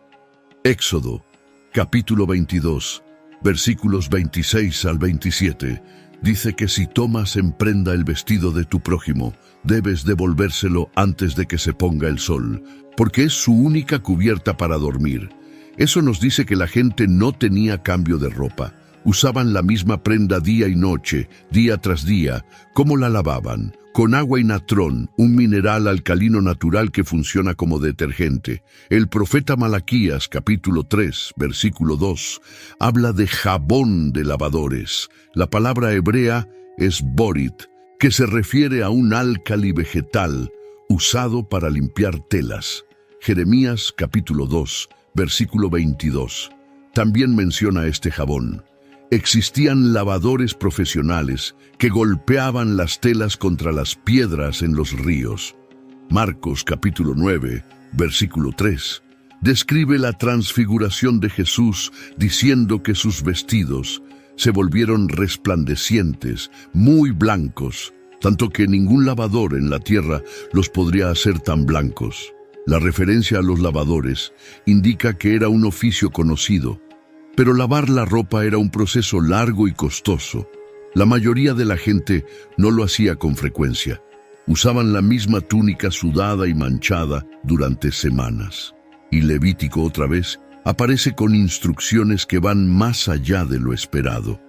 Speaker 2: Éxodo, capítulo 22, versículos 26 al 27, dice que si tomas en prenda el vestido de tu prójimo, debes devolvérselo antes de que se ponga el sol, porque es su única cubierta para dormir. Eso nos dice que la gente no tenía cambio de ropa. Usaban la misma prenda día y noche, día tras día. ¿Cómo la lavaban? con agua y natrón, un mineral alcalino natural que funciona como detergente. El profeta Malaquías, capítulo 3, versículo 2, habla de jabón de lavadores. La palabra hebrea es borit, que se refiere a un álcali vegetal usado para limpiar telas. Jeremías, capítulo 2, versículo 22. También menciona este jabón. Existían lavadores profesionales que golpeaban las telas contra las piedras en los ríos. Marcos capítulo 9, versículo 3, describe la transfiguración de Jesús diciendo que sus vestidos se volvieron resplandecientes, muy blancos, tanto que ningún lavador en la tierra los podría hacer tan blancos. La referencia a los lavadores indica que era un oficio conocido, pero lavar la ropa era un proceso largo y costoso. La mayoría de la gente no lo hacía con frecuencia. Usaban la misma túnica sudada y manchada durante semanas. Y Levítico, otra vez, aparece con instrucciones que van más allá de lo esperado.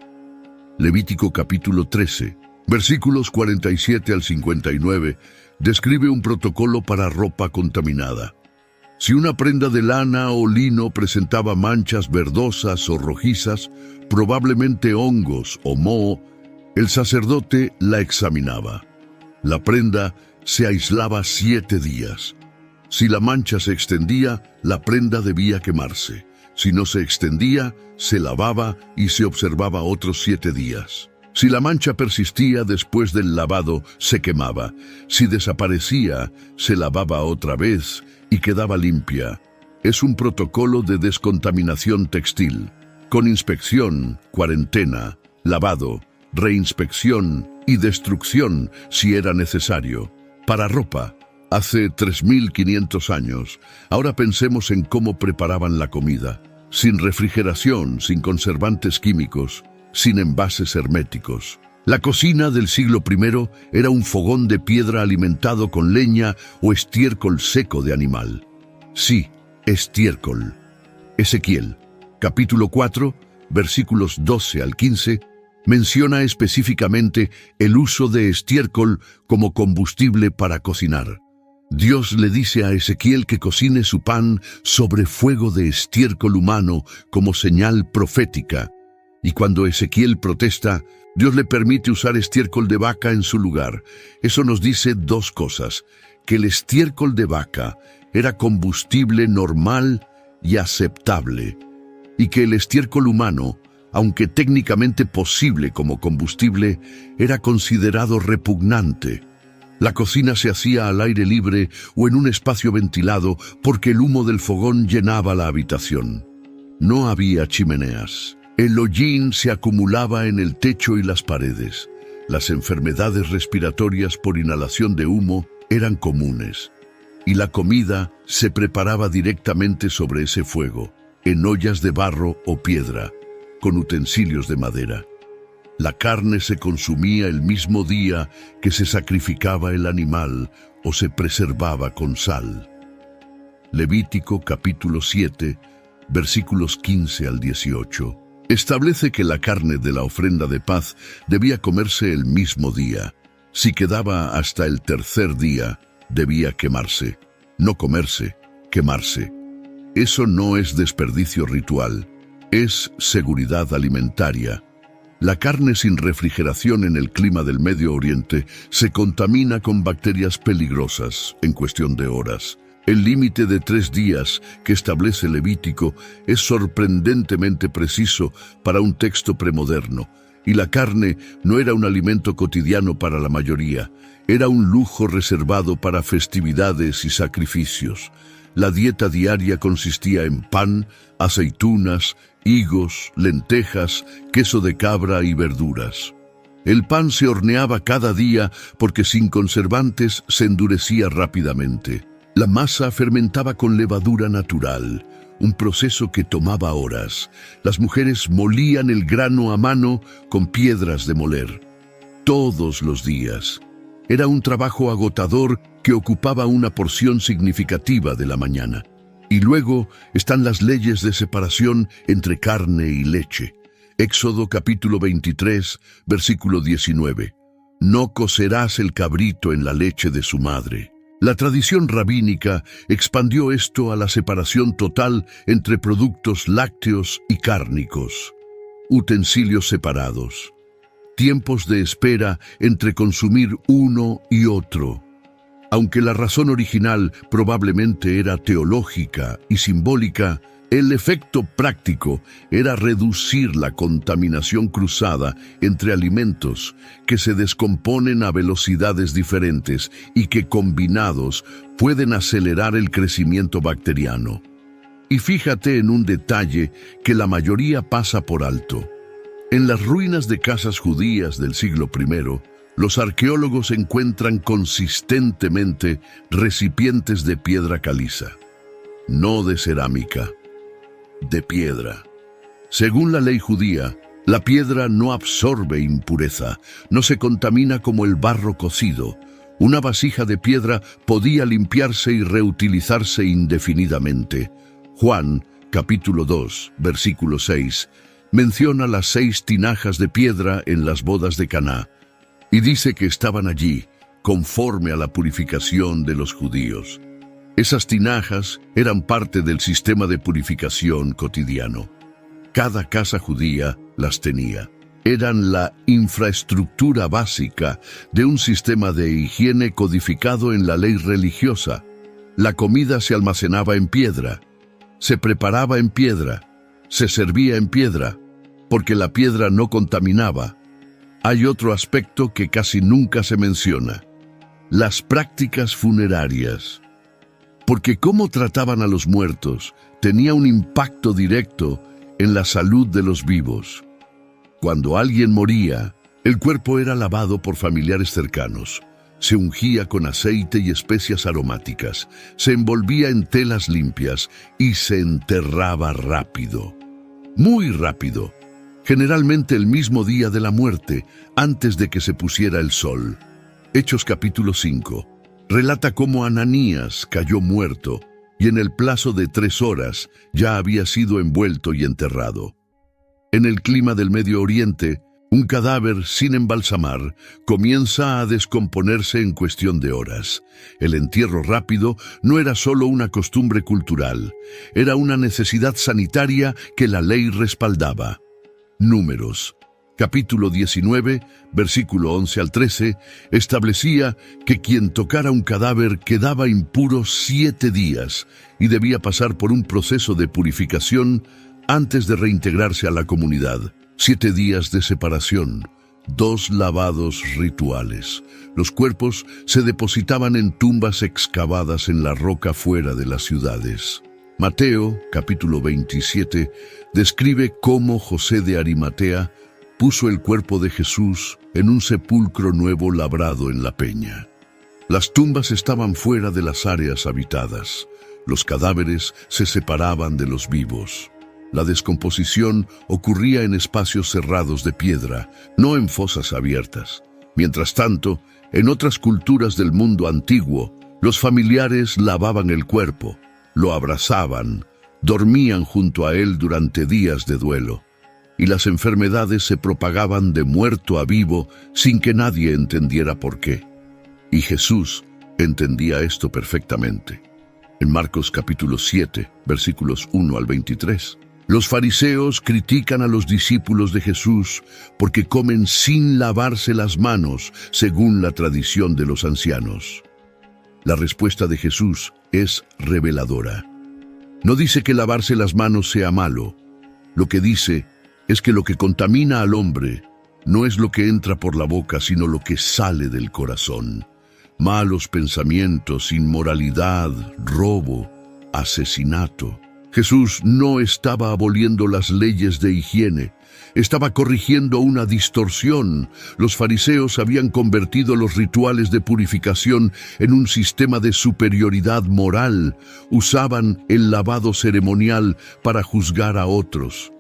Speaker 2: Levítico capítulo 13, versículos 47 al 59, describe un protocolo para ropa contaminada. Si una prenda de lana o lino presentaba manchas verdosas o rojizas, probablemente hongos o moho, el sacerdote la examinaba. La prenda se aislaba 7 días. Si la mancha se extendía, la prenda debía quemarse. Si no se extendía, se lavaba y se observaba otros 7 días. Si la mancha persistía después del lavado, se quemaba. Si desaparecía, se lavaba otra vez y quedaba limpia. Es un protocolo de descontaminación textil, con inspección, cuarentena, lavado, reinspección y destrucción si era necesario. Para ropa, hace 3.500 años, ahora pensemos en cómo preparaban la comida, sin refrigeración, sin conservantes químicos, sin envases herméticos. La cocina del siglo I era un fogón de piedra alimentado con leña o estiércol seco de animal. Sí, estiércol. Ezequiel, capítulo 4, versículos 12 al 15, menciona específicamente el uso de estiércol como combustible para cocinar. Dios le dice a Ezequiel que cocine su pan sobre fuego de estiércol humano como señal profética. Y cuando Ezequiel protesta, Dios le permite usar estiércol de vaca en su lugar. Eso nos dice 2 cosas: que el estiércol de vaca era combustible normal y aceptable, y que el estiércol humano, aunque técnicamente posible como combustible, era considerado repugnante. La cocina se hacía al aire libre o en un espacio ventilado porque el humo del fogón llenaba la habitación. No había chimeneas. El hollín se acumulaba en el techo y las paredes. Las enfermedades respiratorias por inhalación de humo eran comunes. Y la comida se preparaba directamente sobre ese fuego, en ollas de barro o piedra, con utensilios de madera. La carne se consumía el mismo día que se sacrificaba el animal o se preservaba con sal. Levítico capítulo 7, versículos 15 al 18. Establece que la carne de la ofrenda de paz debía comerse el mismo día. Si quedaba hasta el 3er día, debía quemarse. No comerse, quemarse. Eso no es desperdicio ritual, es seguridad alimentaria. La carne sin refrigeración en el clima del Medio Oriente se contamina con bacterias peligrosas en cuestión de horas. El límite de 3 días que establece Levítico es sorprendentemente preciso para un texto premoderno, y la carne no era un alimento cotidiano para la mayoría, era un lujo reservado para festividades y sacrificios. La dieta diaria consistía en pan, aceitunas, higos, lentejas, queso de cabra y verduras. El pan se horneaba cada día porque sin conservantes se endurecía rápidamente. La masa fermentaba con levadura natural, un proceso que tomaba horas. Las mujeres molían el grano a mano con piedras de moler. Todos los días. Era un trabajo agotador que ocupaba una porción significativa de la mañana. Y luego están las leyes de separación entre carne y leche. Éxodo capítulo 23, versículo 19. No cocerás el cabrito en la leche de su madre. La tradición rabínica expandió esto a la separación total entre productos lácteos y cárnicos, utensilios separados, tiempos de espera entre consumir uno y otro. Aunque la razón original probablemente era teológica y simbólica, el efecto práctico era reducir la contaminación cruzada entre alimentos que se descomponen a velocidades diferentes y que combinados pueden acelerar el crecimiento bacteriano. Y fíjate en un detalle que la mayoría pasa por alto. En las ruinas de casas judías del siglo I, los arqueólogos encuentran consistentemente recipientes de piedra caliza, no de cerámica, de piedra. Según la ley judía, la piedra no absorbe impureza, no se contamina como el barro cocido. Una vasija de piedra podía limpiarse y reutilizarse indefinidamente. Juan, capítulo 2, versículo 6, menciona las 6 tinajas de piedra en las bodas de Caná, y dice que estaban allí, conforme a la purificación de los judíos. Esas tinajas eran parte del sistema de purificación cotidiano. Cada casa judía las tenía. Eran la infraestructura básica de un sistema de higiene codificado en la ley religiosa. La comida se almacenaba en piedra, se preparaba en piedra, se servía en piedra, porque la piedra no contaminaba. Hay otro aspecto que casi nunca se menciona: las prácticas funerarias. Porque cómo trataban a los muertos tenía un impacto directo en la salud de los vivos. Cuando alguien moría, el cuerpo era lavado por familiares cercanos, se ungía con aceite y especias aromáticas, se envolvía en telas limpias y se enterraba rápido, muy rápido, generalmente el mismo día de la muerte, antes de que se pusiera el sol. Hechos capítulo 5. Relata cómo Ananías cayó muerto y en el plazo de 3 horas ya había sido envuelto y enterrado. En el clima del Medio Oriente, un cadáver sin embalsamar comienza a descomponerse en cuestión de horas. El entierro rápido no era solo una costumbre cultural, era una necesidad sanitaria que la ley respaldaba. Números capítulo 19, versículo 11 al 13, establecía que quien tocara un cadáver quedaba impuro 7 días y debía pasar por un proceso de purificación antes de reintegrarse a la comunidad. 7 días de separación, 2 lavados rituales. Los cuerpos se depositaban en tumbas excavadas en la roca fuera de las ciudades. Mateo, capítulo 27, describe cómo José de Arimatea puso el cuerpo de Jesús en un sepulcro nuevo labrado en la peña. Las tumbas estaban fuera de las áreas habitadas. Los cadáveres se separaban de los vivos. La descomposición ocurría en espacios cerrados de piedra, no en fosas abiertas. Mientras tanto, en otras culturas del mundo antiguo, los familiares lavaban el cuerpo, lo abrazaban, dormían junto a él durante días de duelo, y las enfermedades se propagaban de muerto a vivo sin que nadie entendiera por qué. Y Jesús entendía esto perfectamente. En Marcos capítulo 7, versículos 1 al 23, los fariseos critican a los discípulos de Jesús porque comen sin lavarse las manos, según la tradición de los ancianos. La respuesta de Jesús es reveladora. No dice que lavarse las manos sea malo. Lo que dice es que lo que contamina al hombre no es lo que entra por la boca, sino lo que sale del corazón. Malos pensamientos, inmoralidad, robo, asesinato. Jesús no estaba aboliendo las leyes de higiene, estaba corrigiendo una distorsión. Los fariseos habían convertido los rituales de purificación en un sistema de superioridad moral. Usaban el lavado ceremonial para juzgar a otros.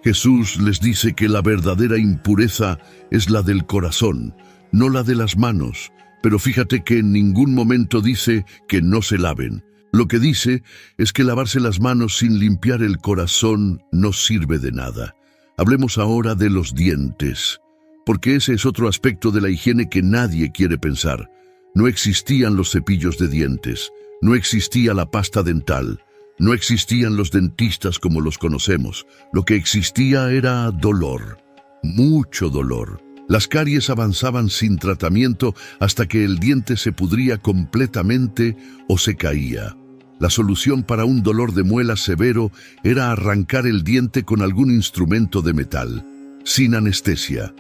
Speaker 2: Jesús les dice que la verdadera impureza es la del corazón, no la de las manos. Pero fíjate que en ningún momento dice que no se laven. Lo que dice es que lavarse las manos sin limpiar el corazón no sirve de nada. Hablemos ahora de los dientes. porque ese es otro aspecto de la higiene que nadie quiere pensar. No existían los cepillos de dientes, no existía la pasta dental, no existían los dentistas como los conocemos. Lo que existía era dolor, mucho dolor. Las caries avanzaban sin tratamiento hasta que el diente se pudría completamente o se caía. La solución para un dolor de muela severo era arrancar el diente con algún instrumento de metal, sin anestesia.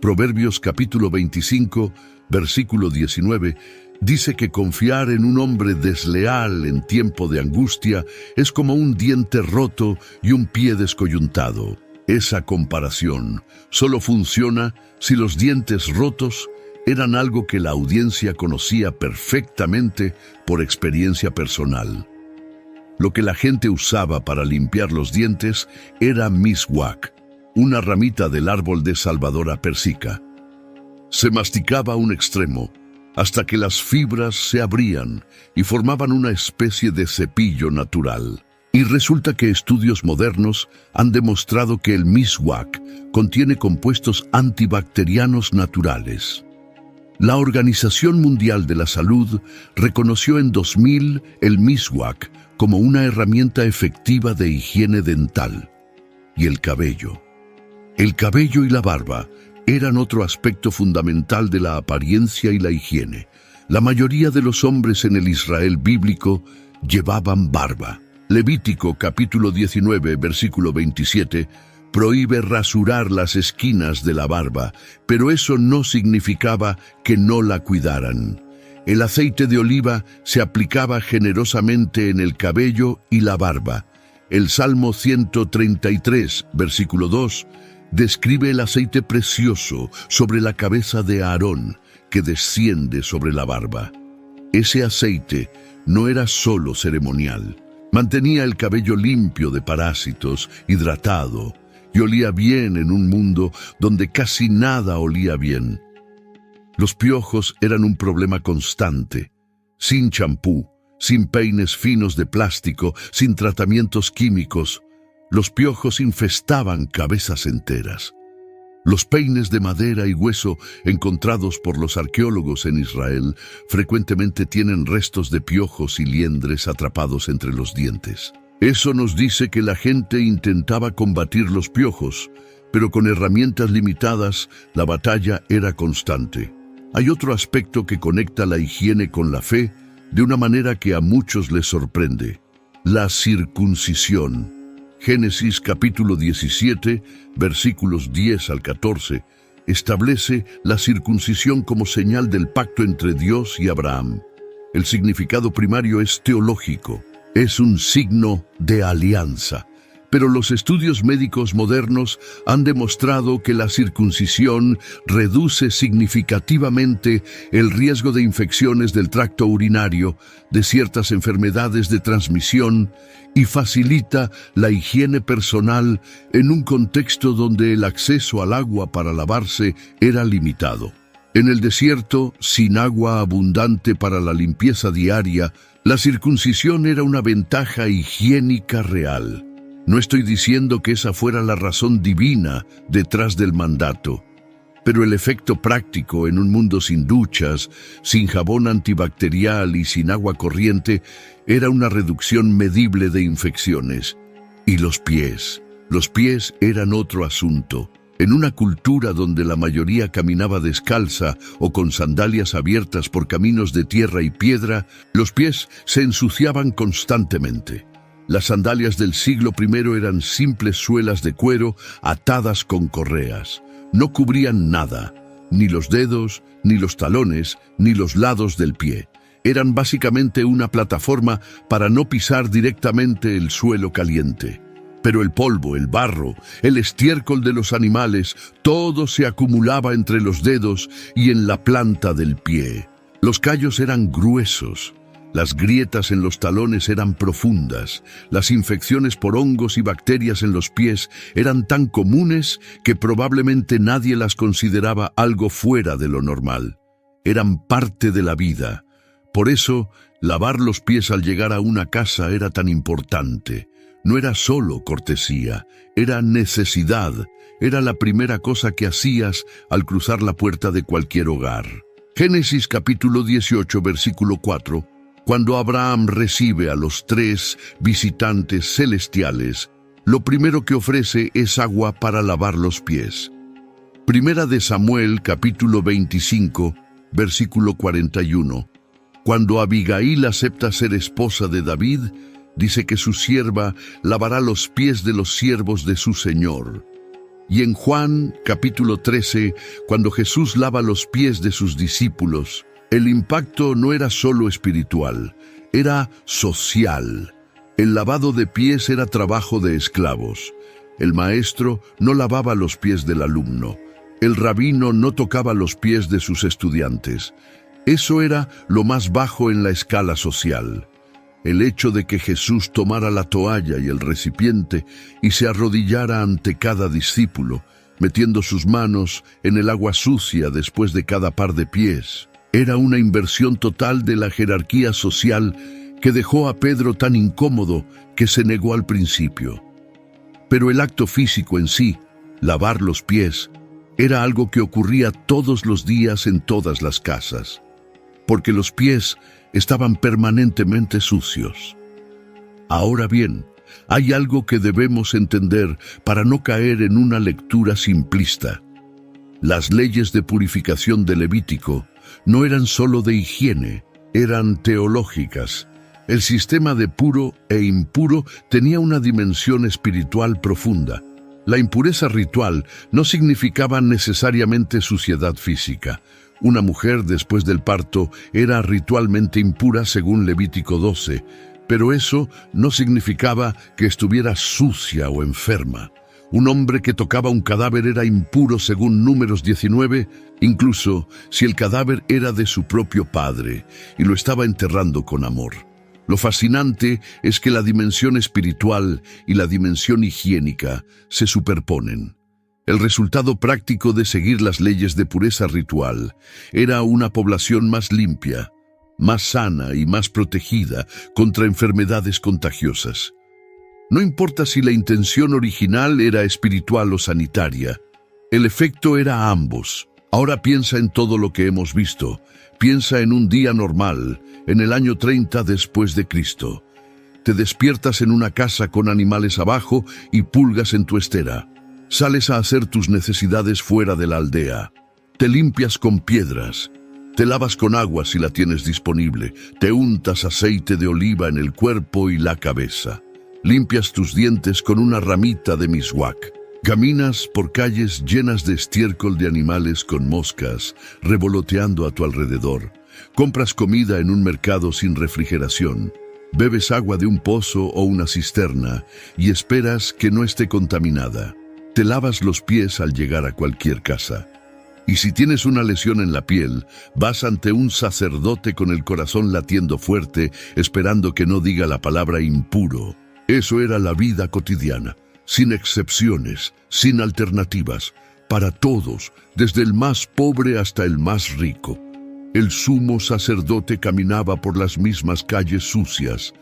Speaker 2: Proverbios capítulo 25, versículo 19, dice que confiar en un hombre desleal en tiempo de angustia es como un diente roto y un pie descoyuntado. Esa comparación solo funciona si los dientes rotos eran algo que la audiencia conocía perfectamente por experiencia personal. Lo que la gente usaba para limpiar los dientes era miswak, una ramita del árbol de Salvadora persica. Se masticaba un extremo hasta que las fibras se abrían y formaban una especie de cepillo natural. Y resulta que estudios modernos han demostrado que el miswak contiene compuestos antibacterianos naturales. La Organización Mundial de la Salud reconoció en 2000 el miswak como una herramienta efectiva de higiene dental. Y el cabello. El cabello y la barba eran otro aspecto fundamental de la apariencia y la higiene. La mayoría de los hombres en el Israel bíblico llevaban barba. Levítico capítulo 19, versículo 27, prohíbe rasurar las esquinas de la barba, pero eso no significaba que no la cuidaran. El aceite de oliva se aplicaba generosamente en el cabello y la barba. El Salmo 133, versículo 2, describe el aceite precioso sobre la cabeza de Aarón, que desciende sobre la barba. Ese aceite no era solo ceremonial. Mantenía el cabello limpio de parásitos, hidratado, y olía bien en un mundo donde casi nada olía bien. Los piojos eran un problema constante. Sin champú, sin peines finos de plástico, sin tratamientos químicos, los piojos infestaban cabezas enteras. Los peines de madera y hueso encontrados por los arqueólogos en Israel frecuentemente tienen restos de piojos y liendres atrapados entre los dientes. Eso nos dice que la gente intentaba combatir los piojos, pero con herramientas limitadas, la batalla era constante. Hay otro aspecto que conecta la higiene con la fe de una manera que a muchos les sorprende: la circuncisión. Génesis capítulo 17, versículos 10 al 14, establece la circuncisión como señal del pacto entre Dios y Abraham. El significado primario es teológico, es un signo de alianza. Pero los estudios médicos modernos han demostrado que la circuncisión reduce significativamente el riesgo de infecciones del tracto urinario, de ciertas enfermedades de transmisión, y facilita la higiene personal en un contexto donde el acceso al agua para lavarse era limitado. En el desierto, sin agua abundante para la limpieza diaria, la circuncisión era una ventaja higiénica real. No estoy diciendo que esa fuera la razón divina detrás del mandato, pero el efecto práctico en un mundo sin duchas, sin jabón antibacterial y sin agua corriente era una reducción medible de infecciones. Y los pies eran otro asunto. En una cultura donde la mayoría caminaba descalza o con sandalias abiertas por caminos de tierra y piedra, los pies se ensuciaban constantemente. Las sandalias del siglo I eran simples suelas de cuero atadas con correas. No cubrían nada, ni los dedos, ni los talones, ni los lados del pie. Eran básicamente una plataforma para no pisar directamente el suelo caliente. Pero el polvo, el barro, el estiércol de los animales, todo se acumulaba entre los dedos y en la planta del pie. Los callos eran gruesos. Las grietas en los talones eran profundas. Las infecciones por hongos y bacterias en los pies eran tan comunes que probablemente nadie las consideraba algo fuera de lo normal. Eran parte de la vida. Por eso, lavar los pies al llegar a una casa era tan importante. No era solo cortesía, era necesidad. era la primera cosa que hacías al cruzar la puerta de cualquier hogar. Génesis capítulo 18, versículo 4, cuando Abraham recibe a los 3 visitantes celestiales, lo primero que ofrece es agua para lavar los pies. Primera de Samuel capítulo 25, versículo 41. Cuando Abigail acepta ser esposa de David, dice que su sierva lavará los pies de los siervos de su Señor. Y en Juan capítulo 13, cuando Jesús lava los pies de sus discípulos, el impacto no era solo espiritual, era social. El lavado de pies era trabajo de esclavos. El maestro no lavaba los pies del alumno. El rabino no tocaba los pies de sus estudiantes. Eso era lo más bajo en la escala social. El hecho de que Jesús tomara la toalla y el recipiente y se arrodillara ante cada discípulo, metiendo sus manos en el agua sucia después de cada par de pies, era una inversión total de la jerarquía social que dejó a Pedro tan incómodo que se negó al principio. Pero el acto físico en sí, lavar los pies, era algo que ocurría todos los días en todas las casas, porque los pies estaban permanentemente sucios. Ahora bien, hay algo que debemos entender para no caer en una lectura simplista. Las leyes de purificación de Levítico no eran solo de higiene, eran teológicas. El sistema de puro e impuro tenía una dimensión espiritual profunda. La impureza ritual no significaba necesariamente suciedad física. Una mujer después del parto era ritualmente impura según Levítico 12, pero eso no significaba que estuviera sucia o enferma. Un hombre que tocaba un cadáver era impuro según Números 19, incluso si el cadáver era de su propio padre y lo estaba enterrando con amor. Lo fascinante es que la dimensión espiritual y la dimensión higiénica se superponen. El resultado práctico de seguir las leyes de pureza ritual era una población más limpia, más sana y más protegida contra enfermedades contagiosas. No importa si la intención original era espiritual o sanitaria, el efecto era a ambos. Ahora piensa en todo lo que hemos visto. Piensa en un día normal, en el año 30 después de Cristo. Te despiertas en una casa con animales abajo y pulgas en tu estera. Sales a hacer tus necesidades fuera de la aldea. Te limpias con piedras. Te lavas con agua si la tienes disponible. Te untas aceite de oliva en el cuerpo y la cabeza. Limpias tus dientes con una ramita de miswak. Caminas por calles llenas de estiércol de animales con moscas revoloteando a tu alrededor. Compras comida en un mercado sin refrigeración. Bebes agua de un pozo o una cisterna y esperas que no esté contaminada. Te lavas los pies al llegar a cualquier casa. Y si tienes una lesión en la piel, vas ante un sacerdote con el corazón latiendo fuerte, esperando que no diga la palabra impuro. Eso era la vida cotidiana, sin excepciones, sin alternativas, para todos, desde el más pobre hasta el más rico. El sumo sacerdote caminaba por las mismas calles sucias.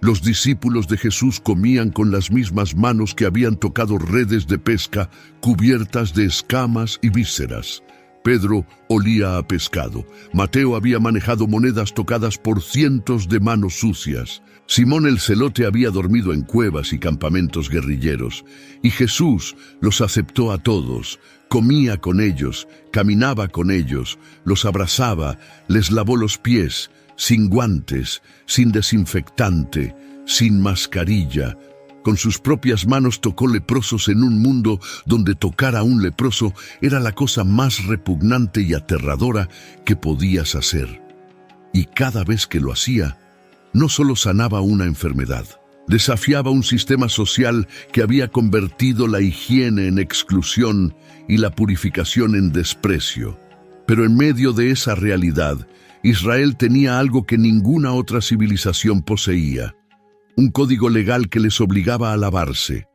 Speaker 2: Los discípulos de Jesús comían con las mismas manos que habían tocado redes de pesca cubiertas de escamas y vísceras. Pedro olía a pescado. Mateo había manejado monedas tocadas por cientos de manos sucias. Simón el Celote había dormido en cuevas y campamentos guerrilleros. Y Jesús los aceptó a todos. Comía con ellos, caminaba con ellos, los abrazaba, les lavó los pies, sin guantes, sin desinfectante, sin mascarilla. Con sus propias manos tocó leprosos en un mundo donde tocar a un leproso era la cosa más repugnante y aterradora que podías hacer. Y cada vez que lo hacía, no solo sanaba una enfermedad, desafiaba un sistema social que había convertido la higiene en exclusión y la purificación en desprecio. Pero en medio de esa realidad, Israel tenía algo que ninguna otra civilización poseía: un código legal que les obligaba a lavarse,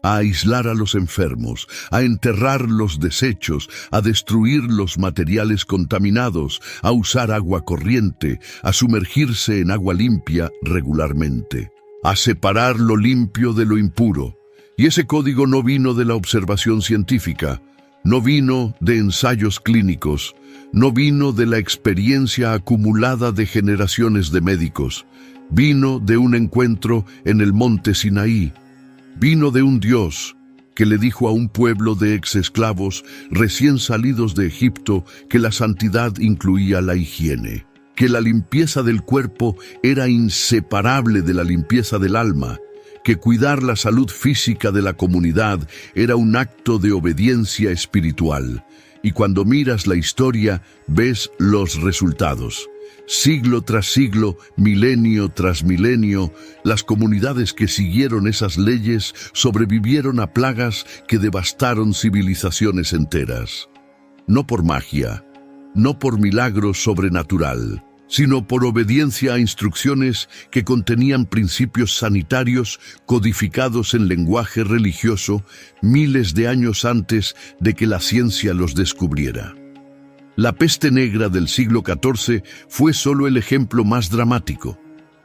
Speaker 2: a aislar a los enfermos, a enterrar los desechos, a destruir los materiales contaminados, a usar agua corriente, a sumergirse en agua limpia regularmente, a separar lo limpio de lo impuro Y ese código no vino de la observación científica, no vino de ensayos clínicos, no vino de la experiencia acumulada de generaciones de médicos, vino de un encuentro en el monte Sinaí, vino de un Dios que le dijo a un pueblo de exesclavos recién salidos de Egipto que la santidad incluía la higiene, que la limpieza del cuerpo era inseparable de la limpieza del alma, que cuidar la salud física de la comunidad era un acto de obediencia espiritual. Y cuando miras la historia, ves los resultados. Siglo tras siglo, milenio tras milenio, las comunidades que siguieron esas leyes sobrevivieron a plagas que devastaron civilizaciones enteras. No por magia, no por milagro sobrenatural, sino por obediencia a instrucciones que contenían principios sanitarios codificados en lenguaje religioso miles de años antes de que la ciencia los descubriera. La peste negra del siglo XIV fue solo el ejemplo más dramático,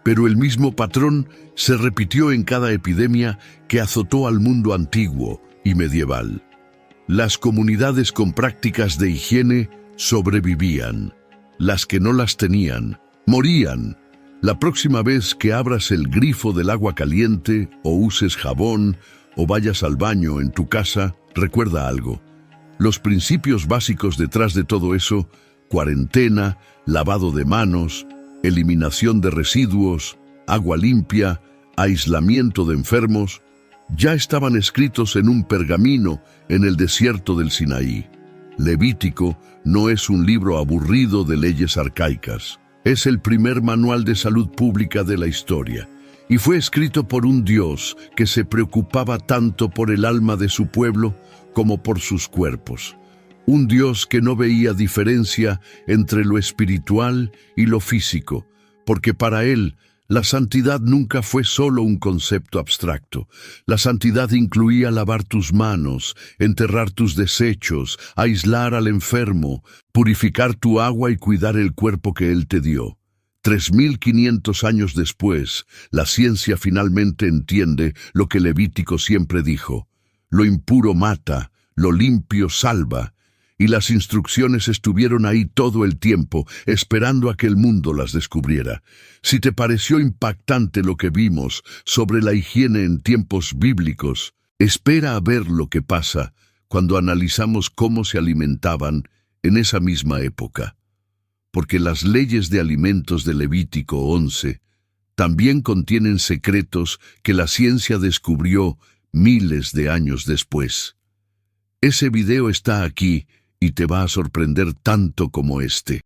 Speaker 2: pero el mismo patrón se repitió en cada epidemia que azotó al mundo antiguo y medieval. Las comunidades con prácticas de higiene sobrevivían. Las que no las tenían, morían. La próxima vez que abras el grifo del agua caliente, o uses jabón, o vayas al baño en tu casa, recuerda algo. Los principios básicos detrás de todo eso, cuarentena, lavado de manos, eliminación de residuos, agua limpia, aislamiento de enfermos, ya estaban escritos en un pergamino en el desierto del Sinaí. Levítico no es un libro aburrido de leyes arcaicas. Es el primer manual de salud pública de la historia. Y fue escrito por un Dios que se preocupaba tanto por el alma de su pueblo como por sus cuerpos. Un Dios que no veía diferencia entre lo espiritual y lo físico, porque para él la santidad nunca fue solo un concepto abstracto. La santidad incluía lavar tus manos, enterrar tus desechos, aislar al enfermo, purificar tu agua y cuidar el cuerpo que Él te dio. 3500 años después, la ciencia finalmente entiende lo que Levítico siempre dijo: lo impuro mata, lo limpio salva. Y las instrucciones estuvieron ahí todo el tiempo, esperando a que el mundo las descubriera. Si te pareció impactante lo que vimos sobre la higiene en tiempos bíblicos, espera a ver lo que pasa cuando analizamos cómo se alimentaban en esa misma época. Porque las leyes de alimentos de Levítico 11 también contienen secretos que la ciencia descubrió miles de años después. Ese video está aquí y te va a sorprender tanto como este.